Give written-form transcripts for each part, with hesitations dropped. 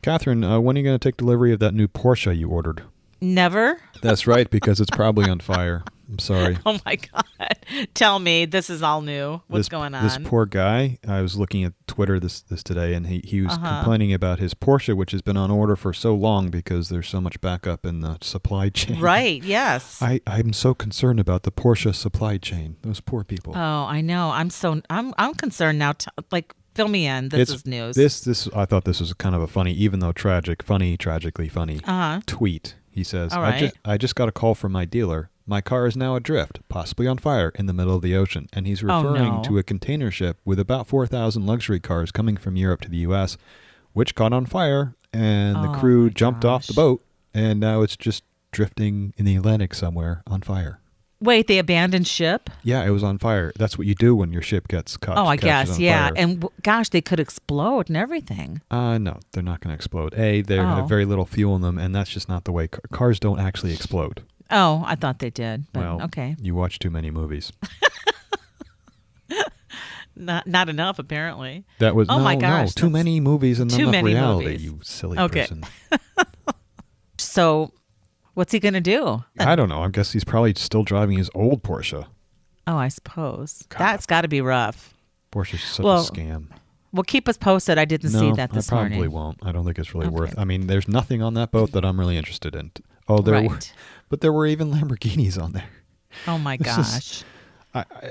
Catherine, when are you going to take delivery of that new Porsche you ordered? Never. That's right, because it's probably on fire. I'm sorry. Oh, my God. Tell me. This is all new. What's going on? This poor guy, I was looking at Twitter this today, and he was complaining about his Porsche, which has been on order for so long because there's so much backup in the supply chain. Right, yes. I'm so concerned about the Porsche supply chain. Those poor people. Oh, I know. I'm concerned now. Fill me in. This is news. This I thought this was kind of a funny, even though tragically funny tweet. He says, all right. I just got a call from my dealer. My car is now adrift, possibly on fire in the middle of the ocean. And he's referring to a container ship with about 4,000 luxury cars coming from Europe to the U.S., which caught on fire, and the crew jumped off the boat, and now it's just drifting in the Atlantic somewhere on fire. Wait, they abandoned ship? Yeah, it was on fire. That's what you do when your ship gets caught. Oh, I guess, yeah. Fire. And gosh, they could explode and everything. No, they're not going to explode. They have very little fuel in them, and that's just not the way. Cars don't actually explode. Oh, I thought they did. But well, okay. You watch too many movies. Not enough, apparently. That was my gosh, too many movies and not enough reality. Movies. You silly person. So, what's he gonna do? I don't know. I guess he's probably still driving his old Porsche. Oh, I suppose that's got to be rough. Porsche's such a scam. Well, keep us posted. I didn't see that this morning. I probably won't. I don't think it's really worth. I mean, there's nothing on that boat that I'm really interested in. Oh, there were even Lamborghinis on there. Oh my gosh.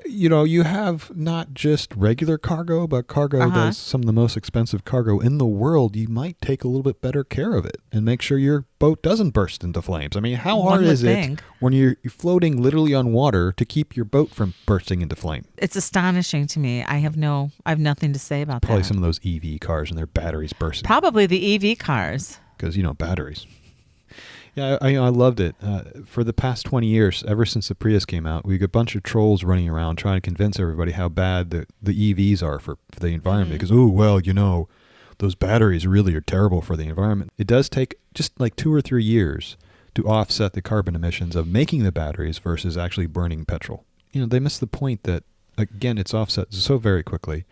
You have not just regular cargo, but cargo that's some of the most expensive cargo in the world. You might take a little bit better care of it and make sure your boat doesn't burst into flames. I mean, how hard is it when you're floating literally on water to keep your boat from bursting into flame? It's astonishing to me. I have nothing to say about Probably that. Some of those EV cars and their batteries bursting. Probably the EV cars. Because, batteries. Yeah, I loved it. For the past 20 years, ever since the Prius came out, we got a bunch of trolls running around trying to convince everybody how bad the EVs are for the environment. Because, those batteries really are terrible for the environment. It does take just like 2 or 3 years to offset the carbon emissions of making the batteries versus actually burning petrol. They miss the point that, again, it's offset so very quickly.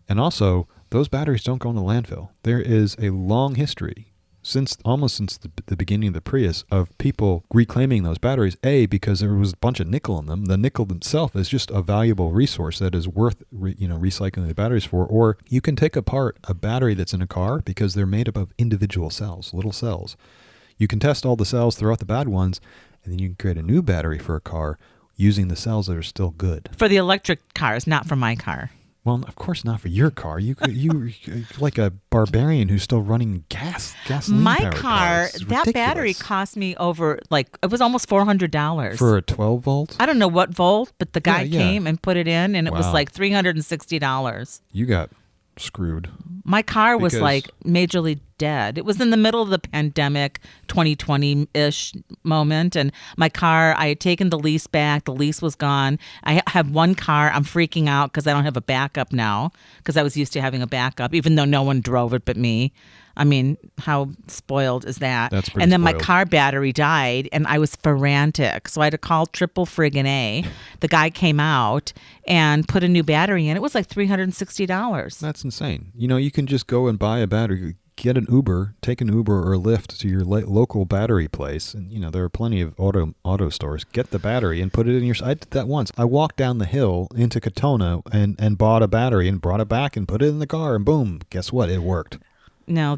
And also, those batteries don't go in the landfill. There is a long history since the beginning of the Prius of people reclaiming those batteries, because there was a bunch of nickel in them. The nickel itself is just a valuable resource that is worth recycling the batteries for. Or you can take apart a battery that's in a car because they're made up of individual cells, little cells. You can test all the cells, throw out the bad ones, and then you can create a new battery for a car using the cells that are still good. For the electric cars, not for my car. Well, of course not for your car. You're like a barbarian who's still running gasoline. My car, cars. That battery cost me over it was almost $400 for a 12 volt. I don't know what volt, but the guy came and put it in, and it was like $360. You got screwed. My car was majorly dead. It was in the middle of the pandemic, 2020-ish moment, and my car, I had taken the lease back. The lease was gone. I have one car. I'm freaking out because I don't have a backup now, because I was used to having a backup, even though no one drove it but me. I mean, how spoiled is that? That's pretty And then spoiled. my car battery died, and I was frantic. So I had to call triple friggin' A. The guy came out and put a new battery in. It was like $360. That's insane. You can just go and buy a battery, get an Uber, take an Uber or a Lyft to your local battery place. And, there are plenty of auto stores. Get the battery and put it in your... I did that once. I walked down the hill into Katona and bought a battery and brought it back and put it in the car, and boom, guess what? It worked. No,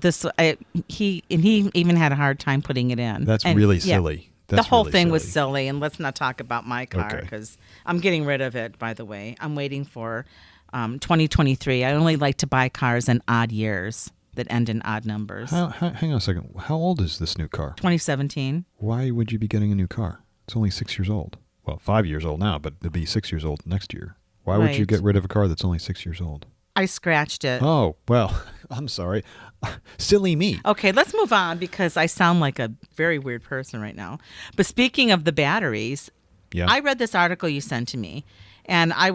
he even had a hard time putting it in. That's really silly. The whole thing was silly, and let's not talk about my car because I'm getting rid of it, by the way. I'm waiting for 2023. I only like to buy cars in odd years that end in odd numbers. Hang on a second. How old is this new car? 2017. Why would you be getting a new car? It's only 6 years old. Well, 5 years old now, but it'll be 6 years old next year. Why would you get rid of a car that's only 6 years old? I scratched it. Oh, well, I'm sorry. Silly me. Okay, let's move on because I sound like a very weird person right now. But speaking of the batteries, I read this article you sent to me. And I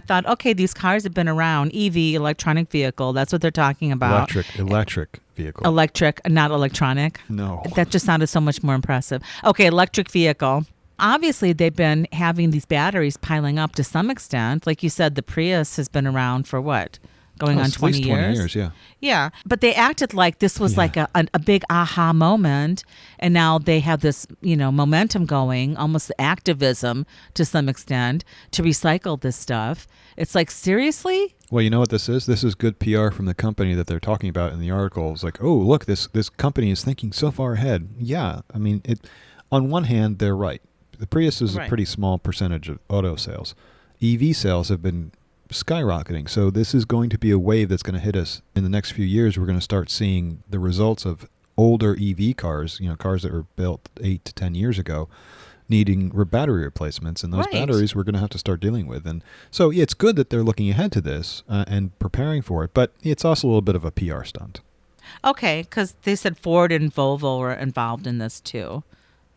thought, okay, these cars have been around. EV, electronic vehicle, that's what they're talking about. Electric vehicle. Electric, not electronic. No. That just sounded so much more impressive. Okay, electric vehicle. Obviously, they've been having these batteries piling up to some extent. Like you said, the Prius has been around for what? going on at 20 least 20 years, yeah. Yeah, but they acted like this was like a big aha moment, and now they have this, momentum going, almost activism to some extent, to recycle this stuff. It's like, seriously? Well, you know what this is? This is good PR from the company that they're talking about in the article. It's like, oh, look, this company is thinking so far ahead. Yeah, I mean, on one hand, they're right. The Prius is a pretty small percentage of auto sales. EV sales have been skyrocketing. So this is going to be a wave that's going to hit us in the next few years. We're going to start seeing the results of older EV cars, cars that were built 8 to 10 years ago, needing battery replacements, and those batteries we're going to have to start dealing with. And so it's good that they're looking ahead to this and preparing for it, but it's also a little bit of a PR stunt. Okay, because they said Ford and Volvo were involved in this too.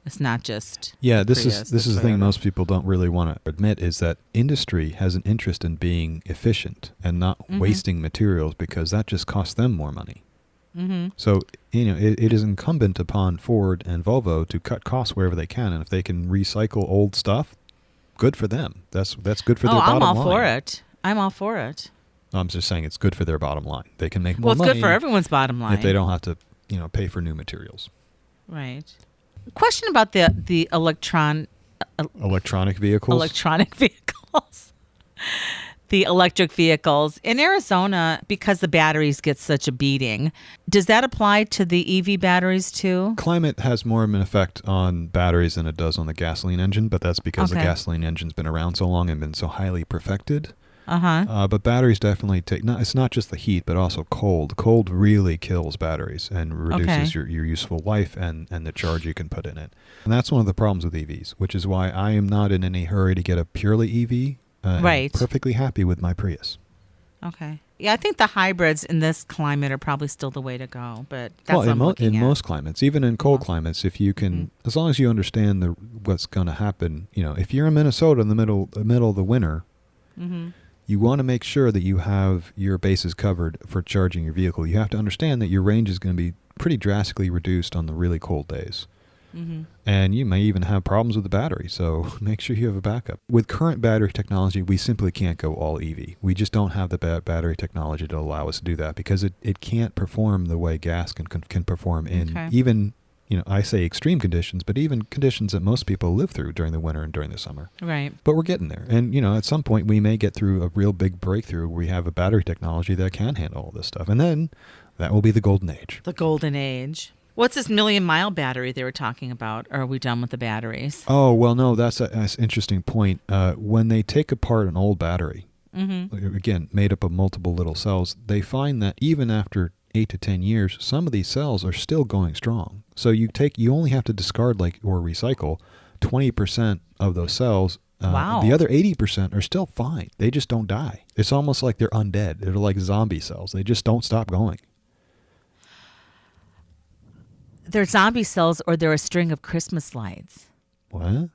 It's not just this is the thing most people don't really want to admit, is that industry has an interest in being efficient and not wasting materials, because that just costs them more money. Mm-hmm. So it is incumbent upon Ford and Volvo to cut costs wherever they can, and if they can recycle old stuff, good for them. That's good for their bottom line. I'm all for it. I'm just saying it's good for their bottom line. They can make more money. Well, it's good for everyone's bottom line if they don't have to pay for new materials. Right. Question about the electronic vehicles. The electric vehicles in Arizona, because the batteries get such a beating. Does that apply to the EV batteries too? Climate has more of an effect on batteries than it does on the gasoline engine, but that's because the gasoline engine's been around so long and been so highly perfected. But batteries definitely it's not just the heat, but also cold. Cold really kills batteries and reduces your useful life and the charge you can put in it. And that's one of the problems with EVs, which is why I am not in any hurry to get a purely EV. I'm perfectly happy with my Prius. Okay. Yeah, I think the hybrids in this climate are probably still the way to go, but that's what I'm looking in at. Most climates, even in cold climates, if you can, as long as you understand what's going to happen, if you're in Minnesota in the middle of the winter, you want to make sure that you have your bases covered for charging your vehicle. You have to understand that your range is going to be pretty drastically reduced on the really cold days. And you may even have problems with the battery, so make sure you have a backup. With current battery technology, we simply can't go all EV. We just don't have the battery technology to allow us to do that, because it can't perform the way gas can perform in even, I say extreme conditions, but even conditions that most people live through during the winter and during the summer. Right. But we're getting there. And, at some point we may get through a real big breakthrough where we have a battery technology that can handle all this stuff. And then that will be the golden age. The golden age. What's this 1,000,000-mile battery they were talking about? Or are we done with the batteries? Oh, well, no, that's an interesting point. When they take apart an old battery, again, made up of multiple little cells, they find that even after 8 to 10 years, some of these cells are still going strong. So you only have to discard or recycle 20% of those cells. Wow. The other 80% are still fine. They just don't die. It's almost like they're undead. They're like zombie cells. They just don't stop going. They're zombie cells, or they're a string of Christmas lights. What?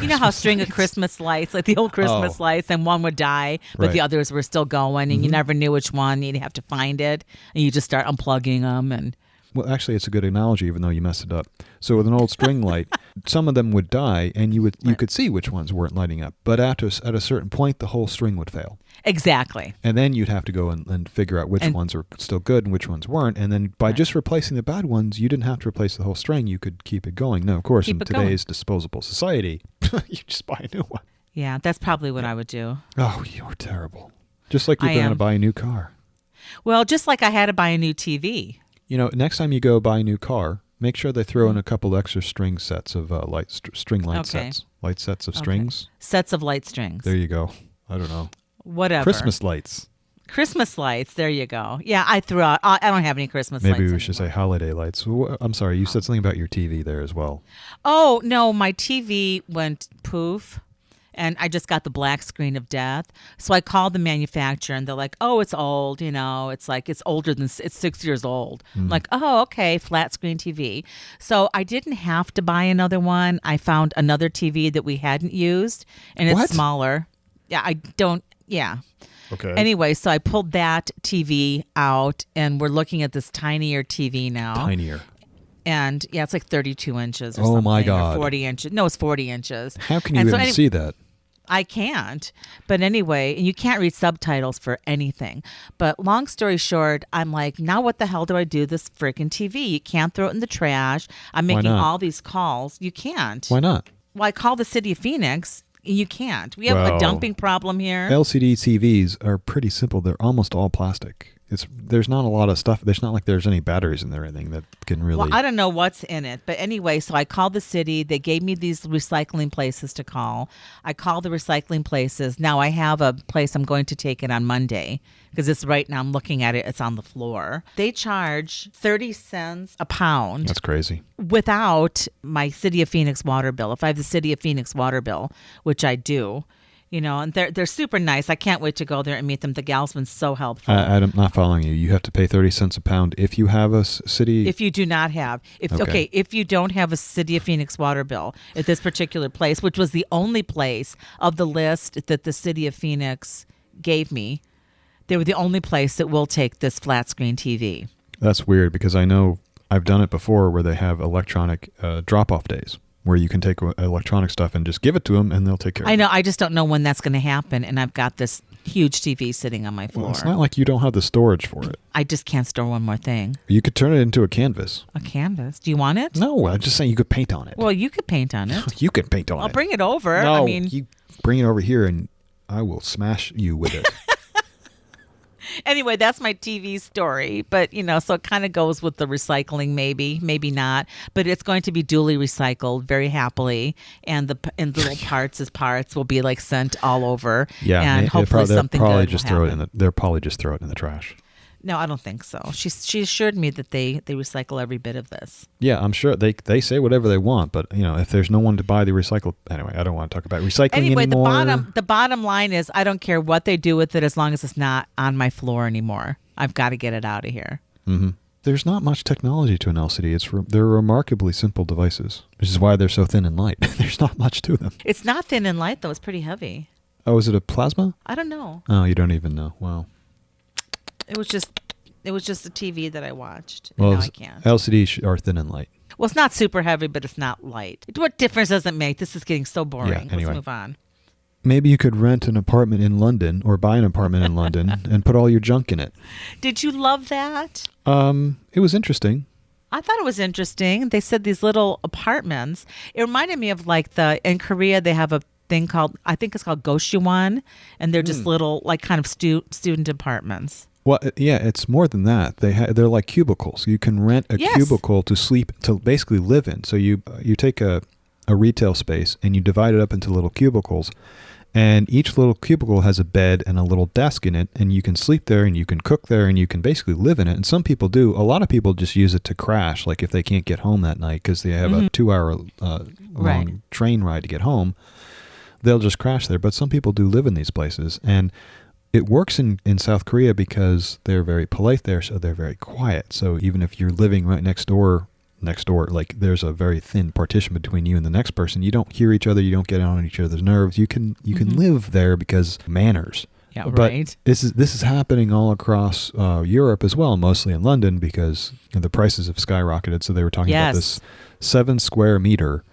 You know how string of Christmas lights, like the old Christmas lights, and one would die, but the others were still going, and you never knew which one. You'd have to find it, and you just start unplugging them. And well, actually, it's a good analogy, even though you messed it up. So with an old string light, some of them would die, and you could see which ones weren't lighting up. But at a certain point, the whole string would fail. Exactly. And then you'd have to go and figure out which ones are still good and which ones weren't. And then by just replacing the bad ones, you didn't have to replace the whole string. You could keep it going. Now, of course, in today's disposable society, you just buy a new one. Yeah, that's probably what I would do. Oh, you're terrible. Just like you're going to buy a new car. Well, just like I had to buy a new TV. Next time you go buy a new car, make sure they throw in a couple extra string sets of string light sets. Light sets of strings. Sets of light strings. There you go. I don't know. Whatever. Christmas lights. Christmas lights. There you go. Yeah, I threw out. I don't have any Christmas lights. Maybe we should say holiday lights. I'm sorry. You said something about your TV there as well. Oh, no. My TV went poof. And I just got the black screen of death. So I called the manufacturer, and they're like, oh, it's old. It's like it's older than it's 6 years old. I'm like, oh, okay, flat screen TV. So I didn't have to buy another one. I found another TV that we hadn't used, and it's smaller. Yeah, I don't. Yeah. Okay. Anyway, so I pulled that TV out, and we're looking at this tinier TV now. Tinier. And yeah, it's like 32 inches or something. Oh my God. Or 40 inches. No, it's 40 inches. How can you even see that? I can't. But anyway, and you can't read subtitles for anything. But long story short, I'm like, now what the hell do I do with this freaking TV? You can't throw it in the trash. I'm making all these calls. You can't. Why not? Well, I call the city of Phoenix. You can't. We have a dumping problem here. LCD TVs are pretty simple. They're almost all plastic. There's not a lot of stuff. There's not like there's any batteries in there or anything that can really. Well, I don't know what's in it, but anyway, so I called the city. They gave me these recycling places to call. I called the recycling places. Now I have a place I'm going to take it on Monday because it's right now. I'm looking at it. It's on the floor. They charge 30 cents a pound. That's crazy. Without my City of Phoenix water bill. If I have the City of Phoenix water bill, which I do. And they're super nice. I can't wait to go there and meet them. The gal's been so helpful. I'm not following you. You have to pay 30 cents a pound if you have a city. If you do not have, if you don't have a City of Phoenix water bill at this particular place, which was the only place of the list that the City of Phoenix gave me, they were the only place that will take this flat screen TV. That's weird because I know I've done it before where they have electronic drop-off days, where you can take electronic stuff and just give it to them and they'll take care of it. I know. I just don't know when that's going to happen. And I've got this huge TV sitting on my floor. Well, it's not like you don't have the storage for it. I just can't store one more thing. You could turn it into a canvas. A canvas? Do you want it? No, I'm just saying you could paint on it. Well, you could paint on it. You could paint on it. I'll bring it over. No, you bring it over here and I will smash you with it. Anyway, that's my TV story. But, so it kind of goes with the recycling, maybe not. But it's going to be duly recycled very happily. And the little parts will be like sent all over. Yeah, and hopefully something probably good just will throw happen. they'll probably just throw it in the trash. No, I don't think so. She assured me that they recycle every bit of this. Yeah, I'm sure they say whatever they want, but if there's no one to buy the recycled, anyway, I don't want to talk about recycling anymore. The bottom line is I don't care what they do with it as long as it's not on my floor anymore. I've got to get it out of here. Mm-hmm. There's not much technology to an LCD. They're remarkably simple devices, which is why they're so thin and light. There's not much to them. It's not thin and light though. It's pretty heavy. Oh, is it a plasma? I don't know. Oh, you don't even know. Wow. It was just a TV that I watched. Well, now I can't. LCDs are thin and light. Well, it's not super heavy, but it's not light. What difference does it make? This is getting so boring. Yeah, anyway. Let's move on. Maybe you could rent an apartment in London or buy an apartment in London and put all your junk in it. Did you love that? It was interesting. I thought it was interesting. They said these little apartments. It reminded me of in Korea they have a thing called, I think it's called Goshwan, and they're just little kind of student apartments. Well, yeah, it's more than that. They're like cubicles. You can rent a cubicle to basically live in. So you take a retail space and you divide it up into little cubicles, and each little cubicle has a bed and a little desk in it, and you can sleep there and you can cook there and you can basically live in it. And some people do. A lot of people just use it to crash, like if they can't get home that night because they have a 2-hour long train ride to get home, they'll just crash there. But some people do live in these places, and it works in South Korea because they're very polite there, so they're very quiet. So even if you're living right next door, like there's a very thin partition between you and the next person, you don't hear each other, you don't get on each other's nerves. You can live there because manners. Yeah, but right. This is happening all across Europe as well, mostly in London because the prices have skyrocketed. So they were talking about this 7 square meter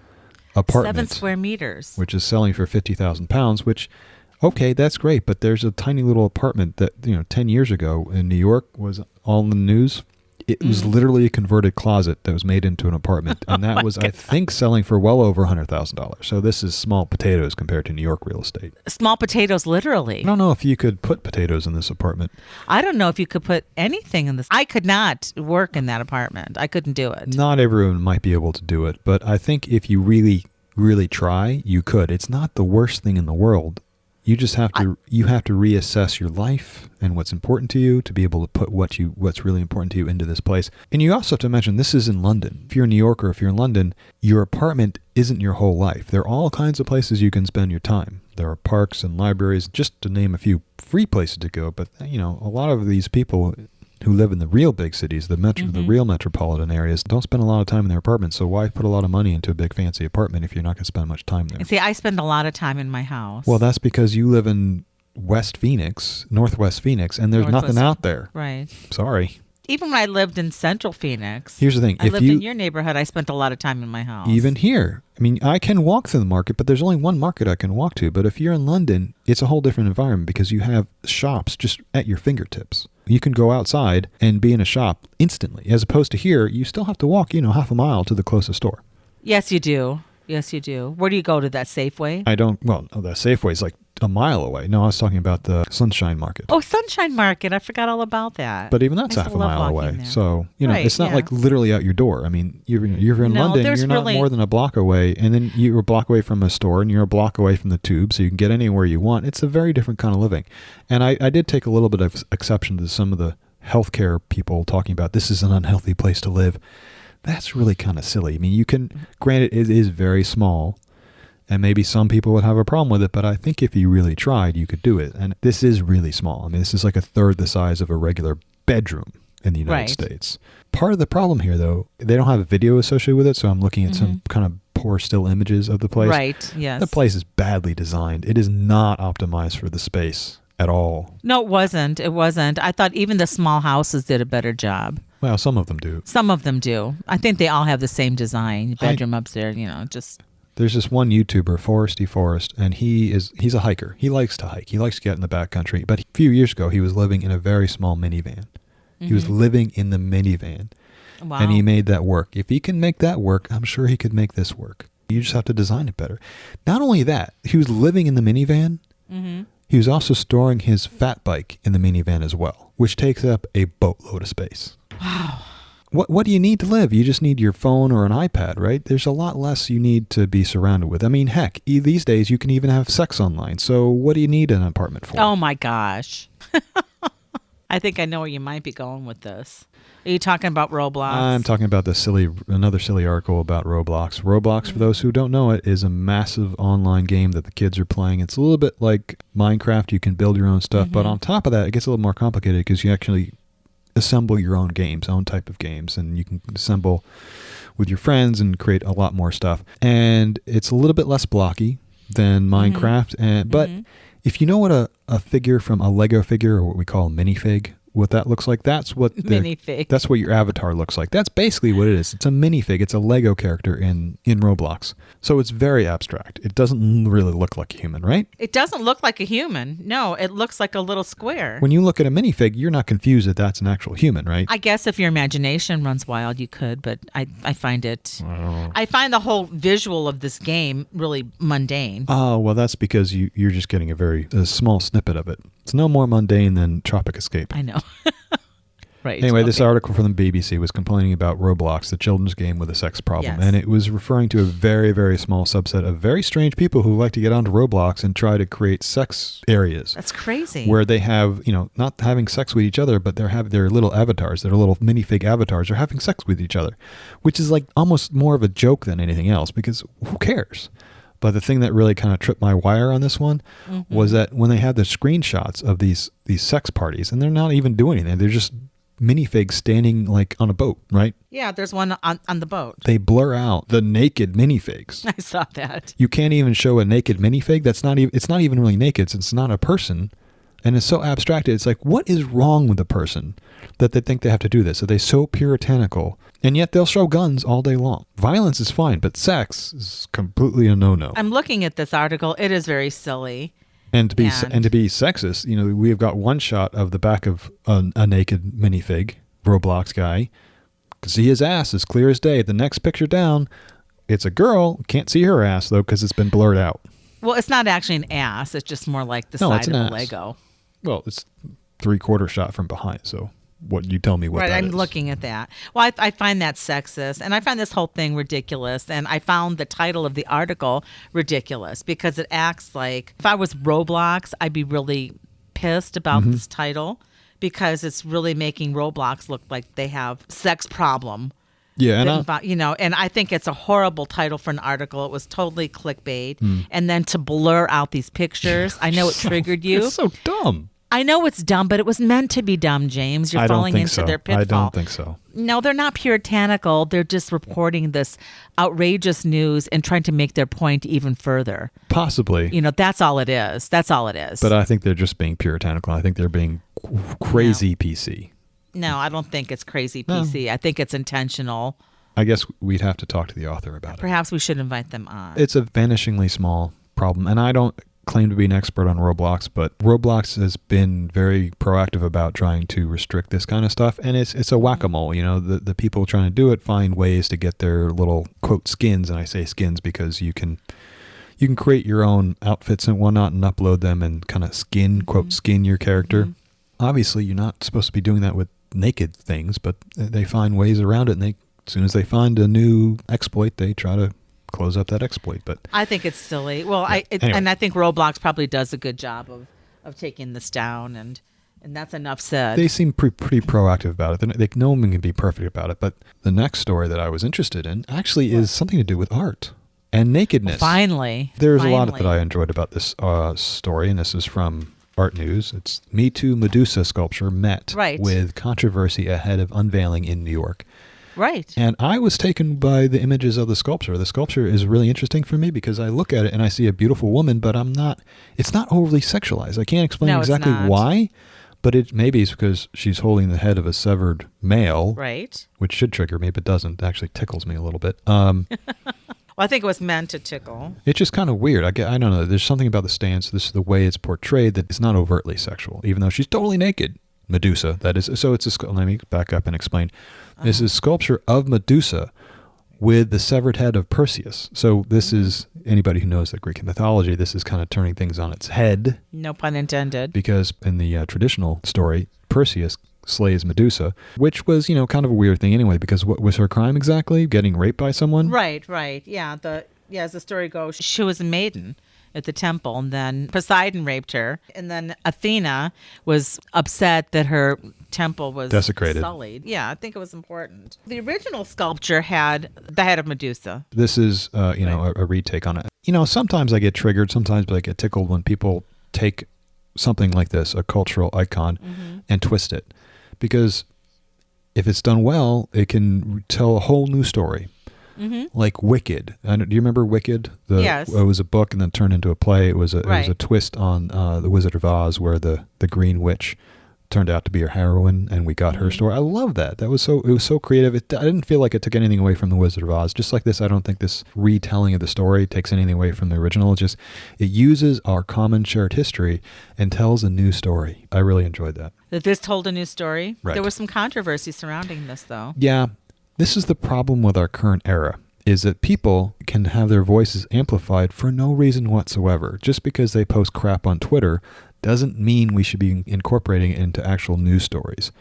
apartment, 7 square meters, which is selling for £50,000, which. Okay, that's great, but there's a tiny little apartment that 10 years ago in New York was all in the news. It was literally a converted closet that was made into an apartment, and that was, I think, selling for well over $100,000. So this is small potatoes compared to New York real estate. Small potatoes, literally. I don't know if you could put potatoes in this apartment. I don't know if you could put anything in this. I could not work in that apartment. I couldn't do it. Not everyone might be able to do it, but I think if you really, really try, you could. It's not the worst thing in the world. You just have to reassess your life and what's important to you to be able to put what's really important to you into this place. And you also have to imagine this is in London. If you're in New York or if you're in London, your apartment isn't your whole life. There are all kinds of places you can spend your time. There are parks and libraries, just to name a few free places to go. But a lot of these people who live in the real big cities, the real metropolitan areas, don't spend a lot of time in their apartments. So why put a lot of money into a big fancy apartment if you're not going to spend much time there? See, I spend a lot of time in my house. Well, that's because you live in Northwest Phoenix, and there's nothing out there. Right. Sorry. Even when I lived in Central Phoenix. Here's the thing. I lived in your neighborhood. I spent a lot of time in my house. Even here. I mean, I can walk through the market, but there's only one market I can walk to. But if you're in London, it's a whole different environment because you have shops just at your fingertips. You can go outside and be in a shop instantly. As opposed to here, you still have to walk, half a mile to the closest store. Yes, you do. Yes, you do. Where do you go to that Safeway? The Safeway is like a mile away. No, I was talking about the Sunshine Market. Oh, Sunshine Market. I forgot all about that. But even that's half a mile away. There. So, it's not like literally out your door. I mean, you're in London, you're not more than a block away, and then you're a block away from a store, and you're a block away from the tube, so you can get anywhere you want. It's a very different kind of living. And I did take a little bit of exception to some of the healthcare people talking about this is an unhealthy place to live. That's really kind of silly. I mean, granted, it is very small, and maybe some people would have a problem with it, but I think if you really tried, you could do it. And this is really small. I mean, this is like a third the size of a regular bedroom in the United States. Part of the problem here, though, they don't have a video associated with it, so I'm looking at some kind of poor still images of the place. Right, yes. The place is badly designed. It is not optimized for the space at all. No, it wasn't. It wasn't. I thought even the small houses did a better job. Well, some of them do. Some of them do. I think they all have the same design. Bedroom upstairs, just... There's this one YouTuber, Foresty Forest, and he's a hiker. He likes to hike. He likes to get in the backcountry. But a few years ago, he was living in a very small minivan. He was living in the minivan. Wow. And he made that work. If he can make that work, I'm sure he could make this work. You just have to design it better. Not only that, he was living in the minivan. He was also storing his fat bike in the minivan as well, which takes up a boatload of space. Wow. What do you need to live? You just need your phone or an iPad, right? There's a lot less you need to be surrounded with. I mean, heck, these days you can even have sex online. So what do you need an apartment for? Oh, my gosh. I think I know where you might be going with this. Are you talking about Roblox? I'm talking about another silly article about Roblox. Roblox, for those who don't know it, is a massive online game that the kids are playing. It's a little bit like Minecraft. You can build your own stuff. But on top of that, it gets a little more complicated because you actually assemble your own games, own type of games, and you can assemble with your friends and create a lot more stuff. And it's a little bit less blocky than Minecraft. But if you know what a figure from a Lego figure, or what we call a minifig, what that looks like, that's what your avatar looks like. That's basically what it is. It's a minifig. It's a Lego character in Roblox. So it's very abstract. It doesn't really look like a human, right? It doesn't look like a human. No, it looks like a little square. When you look at a minifig, you're not confused that that's an actual human, right? I guess if your imagination runs wild, you could, but I find the whole visual of this game really mundane. Oh, well, that's because you're just getting a small snippet of it. It's no more mundane than Tropic Escape. I know. Right. Anyway, this article from the BBC was complaining about Roblox, the children's game with a sex problem. Yes. And it was referring to a very, very small subset of very strange people who like to get onto Roblox and try to create sex areas. That's crazy. Where they have, not having sex with each other, but their little avatars, their little minifig avatars are having sex with each other, which is like almost more of a joke than anything else because who cares? But the thing that really kind of tripped my wire on this one was that when they had the screenshots of these sex parties, and they're not even doing anything, they're just minifigs standing like on a boat, right? Yeah, there's one on the boat. They blur out the naked minifigs. I saw that. You can't even show a naked minifig. It's not even really naked. It's not a person. And it's so abstracted. It's like, what is wrong with the person that they think they have to do this? Are they so puritanical? And yet they'll show guns all day long. Violence is fine, but sex is completely a no-no. I'm looking at this article. It is very silly. And to be sexist, we've got one shot of the back of a naked minifig, Roblox guy. You can see his ass as clear as day. The next picture down, it's a girl. Can't see her ass, though, because it's been blurred out. Well, it's not actually an ass. It's just more like the side of a Lego. Well, it's 3/4 shot from behind, so what you tell me what that is. Right, I'm looking at that. Well, I find that sexist, and I find this whole thing ridiculous, and I found the title of the article ridiculous because it acts like if I was Roblox, I'd be really pissed about this title because it's really making Roblox look like they have sex problem. Yeah, and I think it's a horrible title for an article. It was totally clickbait. And then to blur out these pictures, I know it triggered you. It's so dumb. I know it's dumb, but it was meant to be dumb, James. You're falling into their pitfall. I don't think so. No, they're not puritanical. They're just reporting this outrageous news and trying to make their point even further. Possibly. That's all it is. That's all it is. But I think they're just being puritanical. I think they're being crazy PC. No, I don't think it's crazy PC. I think it's intentional. I guess we'd have to talk to the author about it. Perhaps we should invite them on. It's a vanishingly small problem, and I don't claim to be an expert on Roblox, but Roblox has been very proactive about trying to restrict this kind of stuff, and it's a whack-a-mole. You know, the people trying to do it find ways to get their little, quote, skins, and I say skins because you can create your own outfits and whatnot and upload them and kind of quote, skin your character. Obviously, you're not supposed to be doing that with naked things, but they find ways around it, and as soon as they find a new exploit, they try to close up that exploit. But I think it's silly. Well, yeah. Anyway. And I think Roblox probably does a good job of taking this down, and that's enough said. They seem pretty proactive about it. No one can be perfect about it. But the next story that I was interested in actually is something to do with art and nakedness. Finally. There's a lot that I enjoyed about this story, and this is from Art News. It's Me Too Medusa sculpture met with controversy ahead of unveiling in New York. Right. And I was taken by the images of the sculpture. The sculpture is really interesting for me because I look at it and I see a beautiful woman, but it's not overly sexualized. I can't explain exactly why, but maybe it's because she's holding the head of a severed male. Right. Which should trigger me, but doesn't. It actually tickles me a little bit. Well, I think it was meant to tickle. It's just kind of weird. I don't know. There's something about the stance, the way it's portrayed, that it's not overtly sexual, even though she's totally naked. Medusa, that is. So it's let me back up and explain. This is sculpture of Medusa with the severed head of Perseus. So this is, anybody who knows the Greek mythology, this is kind of turning things on its head. No pun intended. Because in the traditional story, Perseus slays Medusa, which was, kind of a weird thing anyway, because what was her crime exactly? Getting raped by someone? Right. Yeah, as the story goes, she was a maiden at the temple, and then Poseidon raped her, and then Athena was upset that her temple was desecrated, sullied. Yeah, I think it was important. The original sculpture had the head of Medusa. This is, a retake on it. Sometimes I get triggered, sometimes I get tickled when people take something like this, a cultural icon, and twist it. Because if it's done well, it can tell a whole new story. Like Wicked. Do you remember Wicked? Yes. It was a book and then turned into a play. It was a twist on The Wizard of Oz, where the Green Witch turned out to be her heroine, and we got her story. I love that. It was so creative. I didn't feel like it took anything away from The Wizard of Oz. Just like this, I don't think this retelling of the story takes anything away from the original. It uses our common shared history and tells a new story. I really enjoyed that. That this told a new story? Right. There was some controversy surrounding this, though. Yeah. This is the problem with our current era, is that people can have their voices amplified for no reason whatsoever. Just because they post crap on Twitter doesn't mean we should be incorporating it into actual news stories.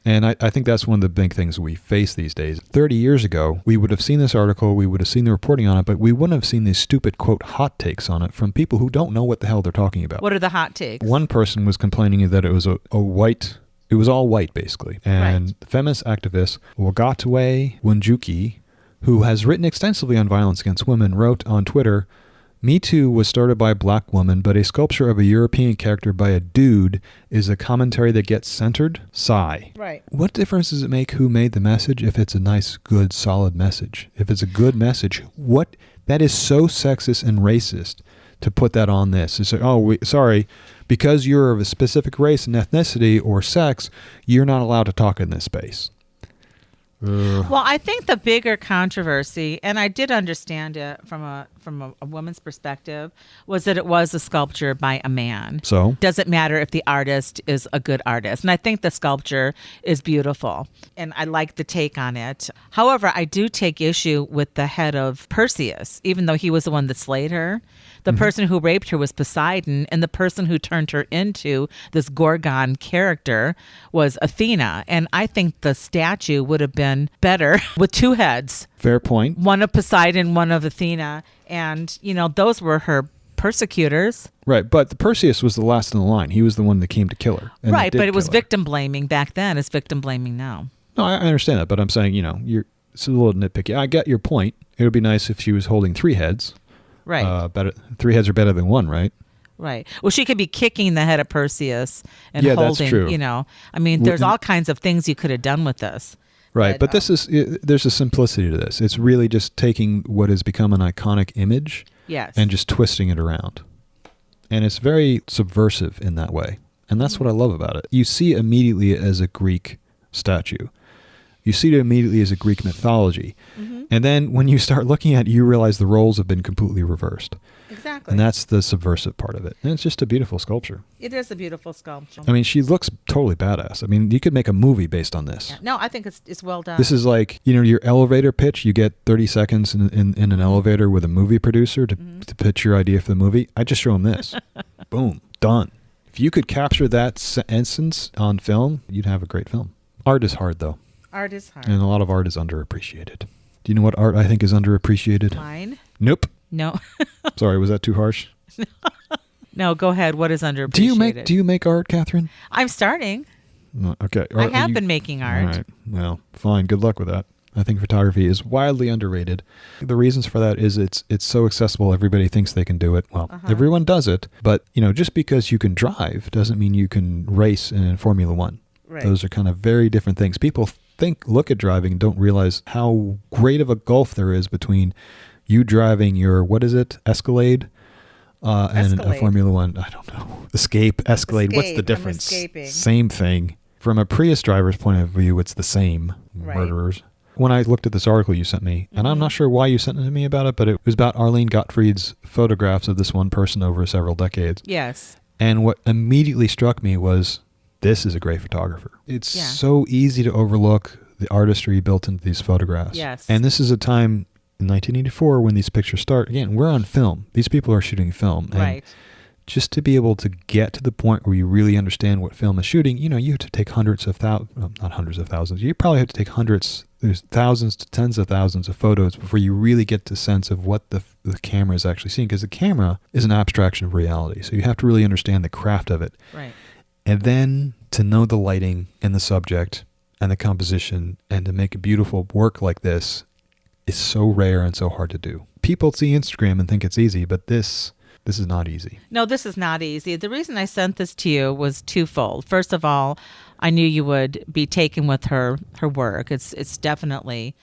And I think that's one of the big things we face these days. 30 years ago, we would have seen this article, we would have seen the reporting on it, but we wouldn't have seen these stupid, quote, hot takes on it from people who don't know what the hell they're talking about. What are the hot takes? One person was complaining that it was a white... It was all white, basically. And the feminist activist Wagatwe Wunjuki, who has written extensively on violence against women, wrote on Twitter, "Me Too was started by a black woman, but a sculpture of a European character by a dude is a commentary that gets censored? Sigh." Right. What difference does it make who made the message if it's a nice, good, solid message? If it's a good message, that is so sexist and racist to put that on this. It's like, sorry, because you're of a specific race and ethnicity or sex, you're not allowed to talk in this space. Well, I think the bigger controversy, and I did understand it from a woman's perspective, was that it was a sculpture by a man. So? Does it matter if the artist is a good artist? And I think the sculpture is beautiful, and I like the take on it. However, I do take issue with the head of Perseus, even though he was the one that slayed her. The person who raped her was Poseidon, and the person who turned her into this Gorgon character was Athena. And I think the statue would have been better with two heads. Fair point. One of Poseidon, one of Athena. And, those were her persecutors. Right, but the Perseus was the last in the line. He was the one that came to kill her. Right, but it was victim blaming back then. It's victim blaming now. No, I understand that, but I'm saying, it's a little nitpicky. I get your point. It would be nice if she was holding three heads. Right. Three heads are better than one, right? Right. Well, she could be kicking the head of Perseus and holding, that's true. There's all kinds of things you could have done with this. Right. But there's a simplicity to this. It's really just taking what has become an iconic image and just twisting it around. And it's very subversive in that way. And that's what I love about it. You see immediately as a Greek statue. You see it immediately as a Greek mythology. Mm-hmm. And then when you start looking at it, you realize the roles have been completely reversed. Exactly. And that's the subversive part of it. And it's just a beautiful sculpture. It is a beautiful sculpture. I mean, she looks totally badass. I mean, you could make a movie based on this. Yeah. No, I think it's well done. This is like, your elevator pitch. You get 30 seconds in an elevator with a movie producer to pitch your idea for the movie. I just show them this. Boom. Done. If you could capture that essence on film, you'd have a great film. Art is hard, though. Art is hard. And a lot of art is underappreciated. Do you know what art I think is underappreciated? Mine? Nope. No. Sorry, was that too harsh? No, go ahead. What is underappreciated? Do you make art, Catherine? I'm starting. Okay. I have been making art. All right. Well, fine. Good luck with that. I think photography is wildly underrated. The reasons for that is it's so accessible. Everybody thinks they can do it. Well, everyone does it. But, just because you can drive doesn't mean you can race in Formula One. Right. Those are kind of very different things. People look at driving and don't realize how great of a gulf there is between you driving your, Escalade, and a Formula One, I don't know, Escalade. What's the difference? Same thing. From a Prius driver's point of view, it's the same. Right. Murderers. When I looked at this article you sent me, and I'm not sure why you sent it to me about it, but it was about Arlene Gottfried's photographs of this one person over several decades. Yes. And what immediately struck me was, this is a great photographer. It's so easy to overlook the artistry built into these photographs. Yes. And this is a time in 1984 when these pictures start. Again, we're on film. These people are shooting film. And right. Just to be able to get to the point where you really understand what film is shooting, you have to take not hundreds of thousands. You probably have to take there's thousands to tens of thousands of photos before you really get the sense of what the camera is actually seeing. Because the camera is an abstraction of reality. So you have to really understand the craft of it. Right. And then to know the lighting and the subject and the composition and to make a beautiful work like this is so rare and so hard to do. People see Instagram and think it's easy, but this is not easy. No, this is not easy. The reason I sent this to you was twofold. First of all, I knew you would be taken with her work. It's definitely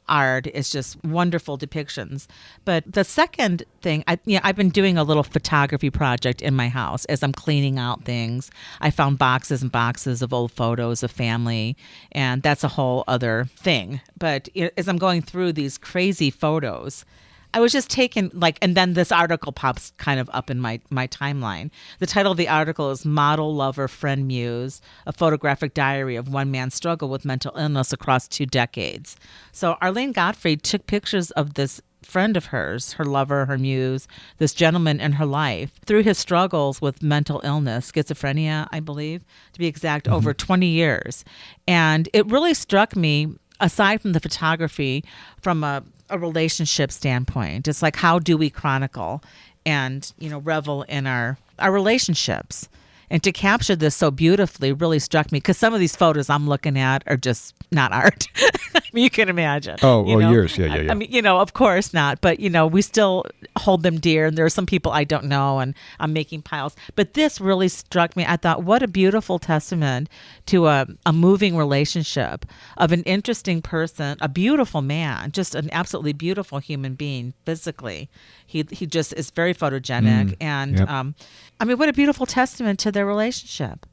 art. It's just wonderful depictions. But the second thing, I've been doing a little photography project in my house as I'm cleaning out things. I found boxes and boxes of old photos of family, and that's a whole other thing. But as I'm going through these crazy photos, I was just taken, and then this article pops kind of up in my timeline. The title of the article is Model, Lover, Friend, Muse, a photographic diary of one man's struggle with mental illness across 2 decades. So Arlene Gottfried took pictures of this friend of hers, her lover, her muse, this gentleman in her life, through his struggles with mental illness, schizophrenia, I believe, to be exact, over 20 years. And it really struck me, aside from the photography, from a relationship standpoint. It's like, how do we chronicle and, revel in our relationships? And to capture this so beautifully really struck me, because some of these photos I'm looking at are just not art. I mean, you can imagine. Oh, yours. Yeah. I mean, of course not. But, we still hold them dear. And there are some people I don't know, and I'm making piles. But this really struck me. I thought, what a beautiful testament to a moving relationship of an interesting person, a beautiful man, just an absolutely beautiful human being physically. He just is very photogenic. And, I mean, what a beautiful testament to their relationship.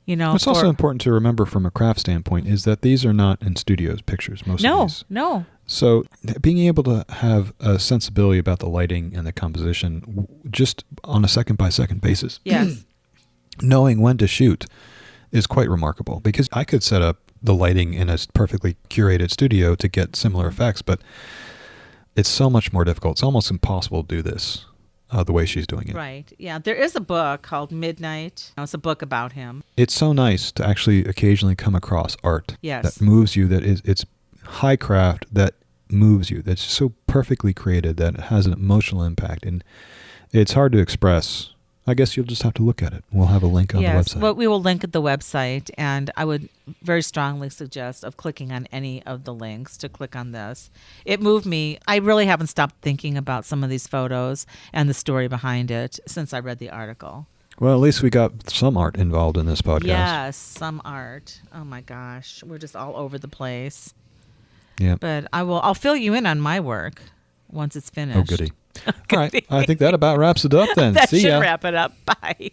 It's also important to remember from a craft standpoint is that these are not in studios pictures, most of these. No. So being able to have a sensibility about the lighting and the composition just on a second-by-second basis, yes, knowing when to shoot is quite remarkable, because I could set up the lighting in a perfectly curated studio to get similar effects, but it's so much more difficult. It's almost impossible to do this the way she's doing it. Right. Yeah. There is a book called Midnight. It's a book about him. It's so nice to actually occasionally come across art that moves you, it's high craft that moves you, that's so perfectly created that it has an emotional impact. And it's hard to express. I guess you'll just have to look at it. We'll have a link on the website. Well, we will link at the website, and I would very strongly suggest of clicking on any of the links to click on this. It moved me. I really haven't stopped thinking about some of these photos and the story behind it since I read the article. Well, at least we got some art involved in this podcast. Yes, some art. Oh my gosh, we're just all over the place. Yeah. But I'll fill you in on my work once it's finished. Oh, goody. All right. I think that about wraps it up then. That See should ya. wrap it up. Bye.